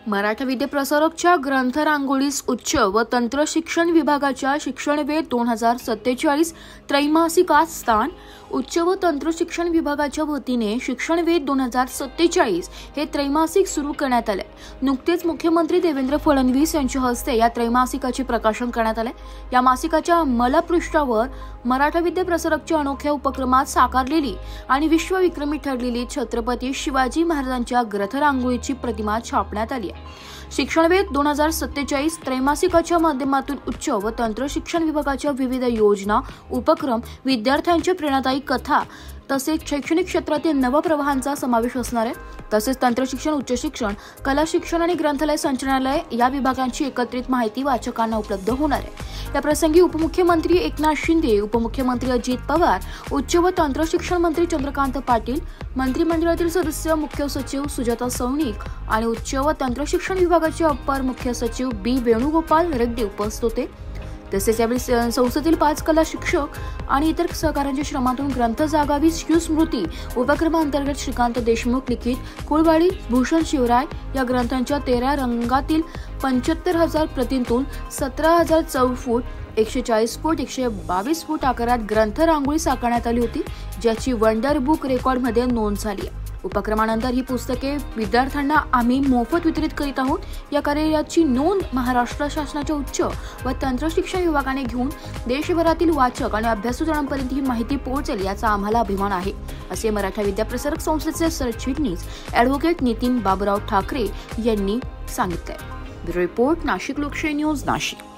मराठा विद्याप्रसारकच्या ग्रंथरांगोळीस उच्च व तंत्र शिक्षण विभागाच्या शिक्षणवेध 2047 त्रैमासिकात स्थान। उच्च व तंत्र शिक्षण विभागाच्या वतीने शिक्षणवेध 2047 हे त्रैमासिक सुरू करण्यात आले। नुकतेच मुख्यमंत्री देवेंद्र फडणवीस यांच्या हस्ते या त्रैमासिकाचे प्रकाशन करण्यात आले। या मासिकाच्या मलपृष्ठावर मराठा विद्याप्रसारकच्या अनोख्या उपक्रमात साकारलेली आणि विश्वविक्रमी ठरलेली छत्रपती शिवाजी महाराजांच्या ग्रंथरांगोळीची प्रतिमा छापण्यात आली आहे। शिक्षणवेध 2047 त्रैमासिकाच्या माध्यमातून उच्च व तंत्र शिक्षण विभागाच्या विविध योजना, उपक्रम, विद्यार्थ्यांच्या प्रेरणादायी कथा तसेच शैक्षणिक क्षेत्रातील नवप्रवाहांचा समावेश असणार आहे। तसेच तंत्र शिक्षण, उच्च शिक्षण, कला शिक्षण आणि ग्रंथालय संचालनालय या विभागांची एकत्रित माहिती वाचकांना उपलब्ध होणार आहे। या प्रसंगी उपमुख्यमंत्री एकनाथ शिंदे, उपमुख्यमंत्री अजित पवार, उच्च व तंत्र शिक्षण मंत्री चंद्रकांत पाटील, मंत्रिमंडळातील सदस्य मुख्य सचिव सुजाता सौनिक आणि उच्च व तंत्र शिक्षण विभागाचे अप्पर मुख्य सचिव बी वेणुगोपाल रेड्डी उपस्थित होते। तसेच यावेळी संस्थेतील 5 कला शिक्षक आणि इतर सहकाऱ्यांच्या श्रमातून ग्रंथ जागावी शिवस्मृती उपक्रमांतर्गत श्रीकांत देशमुख लिखित कुळवाडी भूषण शिवराय या ग्रंथांच्या 13 रंगातील 75,000 प्रतींतून 17,000 चौफूट, 140 फूट, 122 फूट आकारात ग्रंथ रांगोळी साकारण्यात आली होती, ज्याची वंडर बुक रेकॉर्डमध्ये नोंद झाली आहे। उपक्रमानंतर ही पुस्तके विद्यार्थ्यांना आम्ही मोफत वितरित करीत आहोत। या कार्याची नोंद महाराष्ट्र शासनाच्या उच्च व तंत्र शिक्षण विभागाने घेऊन देशभरातील वाचक आणि अभ्यासूजनांपर्यंत ही माहिती पोहोचेल याचा आम्हाला अभिमान आहे, असे मराठा विद्याप्रसारक संस्थेचे सरचिटणीस ॲडव्होकेट नितीन बाबूराव ठाकरे यांनी सांगितले। ब्युरो रिपोर्ट, नाशिक लोकशाही न्यूज, नाशिक।